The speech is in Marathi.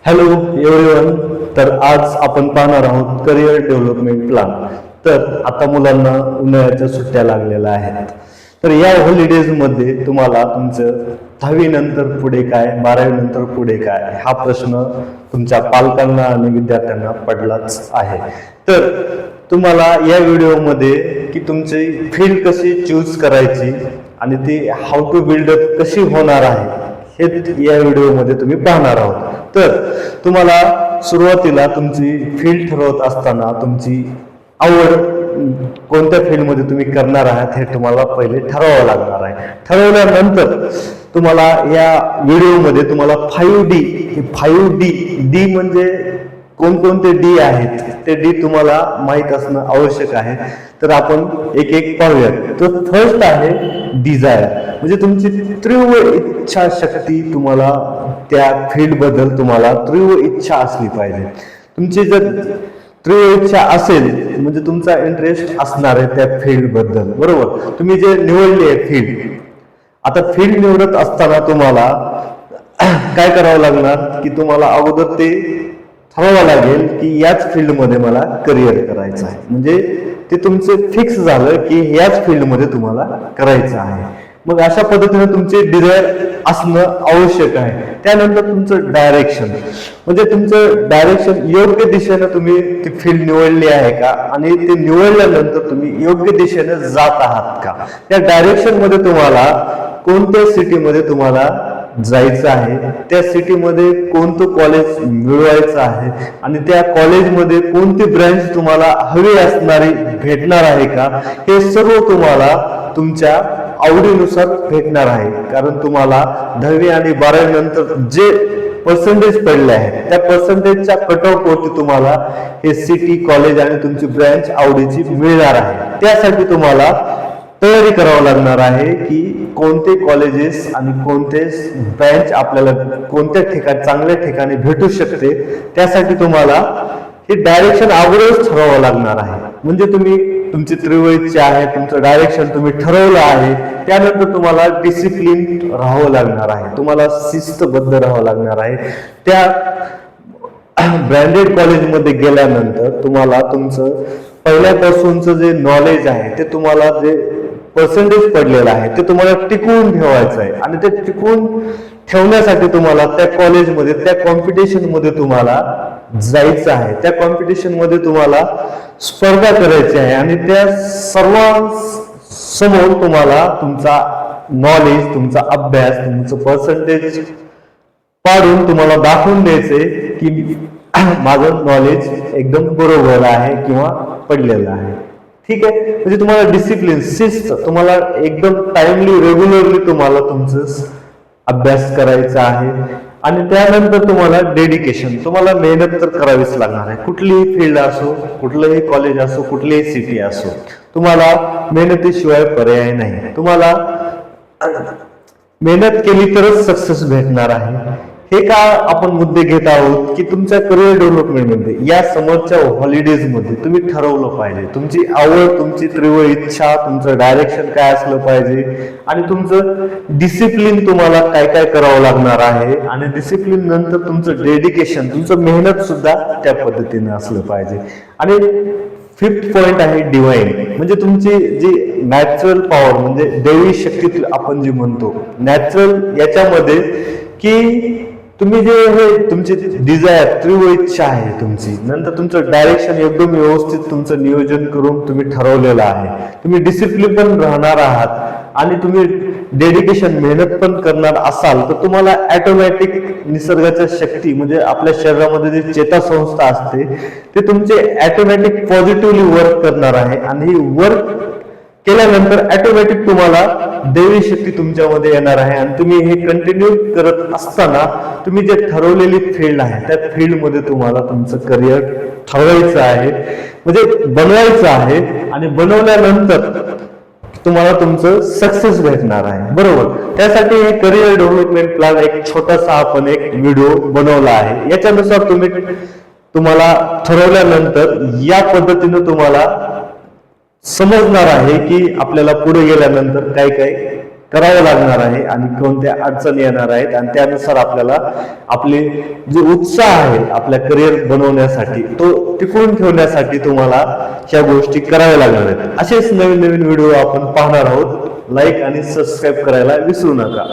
Hello everyone. तर आज आपण पाहणार आहोत करिअर डेव्हलपमेंट प्लॅन. तर आता मुलांना उन्हाळ्याच्या सुट्ट्या लागलेल्या आहेत. तर या हॉलिडेज मध्ये तुम्हाला तुमचं 10वी नंतर पुढे काय, 12वी नंतर पुढे काय हा प्रश्न तुमच्या पालकांना आणि विद्यार्थ्यांना पडलाच आहे. तर तुम्हाला या व्हिडिओमध्ये की तुमची फील्ड कशी चूज करायची आणि ती हाऊ टू बिल्ड अप कशी होणार आहे हे या व्हिडिओमध्ये तुम्ही पाहणार आहोत. तर तुम्हाला सुरुवातीला तुमची फील्ड ठरवत असताना तुमची आवड कोणत्या फील्डमध्ये तुम्ही करणार आहात हे तुम्हाला पहिले ठरवावं लागणार आहे. ठरवल्यानंतर तुम्हाला या व्हिडिओमध्ये तुम्हाला 5D, हे 5D म्हणजे कोणकोणते डी आहेत ते डी तुम्हाला माहीत असणं आवश्यक आहे. तर आपण एक एक पाहूयात. तर फर्स्ट आहे डिझायर, म्हणजे तुमची तीव्र इच्छाशक्ती. तुम्हाला त्या फील्ड बद्दल तुम्हाला तीव्र इच्छा असली पाहिजे. तुमची जर तीव्र इच्छा असेल म्हणजे तुमचा इंटरेस्ट असणार आहे त्या फील्ड बद्दल, बरोबर. तुम्ही जे निवडली आहे फील्ड, आता फील्ड निवडत असताना तुम्हाला काय करावं लागणार की तुम्हाला अगोदर ते ठरवावं लागेल की याच फील्डमध्ये मला करिअर करायचं आहे. म्हणजे ते तुमचं फिक्स झालं की याच फील्डमध्ये तुम्हाला करायचं आहे. मग अशा पद्धतीने तुमचे डिझायर असणं आवश्यक आहे. त्यानंतर तुमचं डायरेक्शन, म्हणजे तुमचं डायरेक्शन योग्य दिशेनं तुम्ही ती फील्ड निवडली आहे का आणि ते निवडल्यानंतर तुम्ही योग्य दिशेने जात आहात का. त्या डायरेक्शन मध्ये तुम्हाला कोणत्या सिटीमध्ये तुम्हाला जायचं आहे, त्या सिटीमध्ये कोणतं कॉलेज मिळवायचं आहे आणि त्या कॉलेजमध्ये कोणती ब्रँच तुम्हाला हवी असणारी भेटणार आहे का, हे सर्व तुम्हाला तुमच्या आवडीनुसार भेटणार आहे. कारण तुम्हाला 10वी आणि 12वी नंतर जे पर्सेंटेज पडले आहे त्या पर्सेंटेजच्या कट ऑफ वरती तुम्हाला हे सिटी, कॉलेज आणि तुमची ब्रँच आवडीची मिळणार आहे. त्यासाठी तुम्हाला तयारी करावं लागणार आहे की कोणते कॉलेजेस आणि कोणते ब्रँच आपल्याला कोणत्या ठिकाणी चांगल्या ठिकाणी भेटू शकते. त्यासाठी तुम्हाला हे डायरेक्शन अगोदरच ठरवावं लागणार आहे. म्हणजे तुम्ही तुमची तीव्र इच्छा आहे, तुमचं डायरेक्शन तुम्ही ठरवलं आहे, त्यानंतर तुम्हाला डिसिप्लिन राहावं लागणार आहे, तुम्हाला शिस्तबद्ध राहावं लागणार आहे. त्या ब्रँडेड कॉलेजमध्ये गेल्यानंतर तुम्हाला तुमचं पहिल्यापासूनचं जे नॉलेज आहे ते तुम्हाला जे पर्सेंटेज पडलेलं आहे ते तुम्हाला टिकवून ठेवायचं आहे. आणि ते टिकवून ठेवण्यासाठी तुम्हाला त्या कॉलेजमध्ये त्या कॉम्पिटिशन मध्ये तुम्हाला जायचं आहे. त्या कॉम्पिटिशन मध्ये तुम्हाला स्पर्धा करायची आहे आणि त्या सर्वांसमोर तुम्हाला तुमचा नॉलेज, तुमचा अभ्यास, तुमचं पर्सेंटेज पाडून तुम्हाला दाखवून द्यायचंय की माझं नॉलेज एकदम बरोबर आहे किंवा पडलेलं आहे. ठीक आहे. म्हणजे तुम्हाला डिसिप्लिन, शिस्त, तुम्हाला एकदम टाइमली, रेग्युलरली तुम्हाला तुमचं अभ्यास करायचा आहे. आणि त्यानंतर तुम्हाला डेडिकेशन, तुम्हाला मेहनत तर करावीच लागणार आहे. कुठलीही फील्ड असो, कुठलंही कॉलेज असो, कुठलीही सिटी असो, तुम्हाला मेहनतीशिवाय पर्याय नाही. तुम्हाला मेहनत केली तरच सक्सेस भेटणार आहे. हे का आपण मुद्दे घेत आहोत की तुमच्या करिअर डेव्हलपमेंटमध्ये या समोरच्या हॉलिडेज मध्ये तुम्ही ठरवलं पाहिजे तुमची आवड, तुमची तीव्र इच्छा, तुमचं डायरेक्शन काय असलं पाहिजे आणि तुमचं डिसिप्लिन तुम्हाला काय काय करावं लागणार आहे. आणि डिसिप्लिन नंतर तुमचं डेडिकेशन, तुमचं मेहनत सुद्धा त्या पद्धतीने असलं पाहिजे. आणि 5th पॉइंट आहे डिवाइन, म्हणजे तुमची जी नॅचरल पॉवर, म्हणजे दैवी शक्ती आपण जी म्हणतो नॅचरल, याच्यामध्ये की तुम्ही जे हे तुमची डिझायर, तीव्र इच्छा आहे तुमची, नंतर तुमचं डायरेक्शन एकदम व्यवस्थित तुमचं नियोजन करून तुम्ही ठरवलेलं आहे. तुम्ही डिसिप्लिन पण राहणार आहात आणि तुम्ही डेडिकेशन, मेहनत पण करणार असाल तर तुम्हाला ऑटोमॅटिक निसर्गाच्या शक्ती, म्हणजे आपल्या शरीरामध्ये जे चेतासंस्था असते ते तुमचे ऑटोमॅटिक पॉझिटिव्हली वर्क करणार आहे. आणि ही वर्क केल्यानंतर ऑटोमॅटिक तुम्हाला दैवी शक्ती तुमच्यामध्ये येणार आहे. आणि तुम्ही हे कंटिन्यू करत असताना तुम्ही जे ठरवलेली फील्ड आहे त्या फील्डमध्ये तुम्हाला तुमचं करिअर ठरवायचं आहे, म्हणजे बनवायचं आहे. आणि बनवल्यानंतर तुम्हाला तुमचं सक्सेस भेटणार आहे, बरोबर. त्यासाठी हे करिअर डेव्हलपमेंट प्लॅन एक छोटासा आपण एक व्हिडिओ बनवला आहे. याच्यानुसार तुम्हाला ठरवल्यानंतर या पद्धतीने तुम्हाला समजणार आहे की आपल्याला पुढे गेल्यानंतर काय काय करावं लागणार आहे आणि कोणत्या अडचणी येणार आहेत आणि त्यानुसार आपल्याला आपले जे उत्साह आहे आपल्या करिअर बनवण्यासाठी तो टिकवून ठेवण्यासाठी तुम्हाला ह्या गोष्टी कराव्या लागणार आहेत. असेच नवीन नवीन व्हिडिओ आपण पाहणार आहोत. लाईक आणि सबस्क्राईब करायला विसरू नका.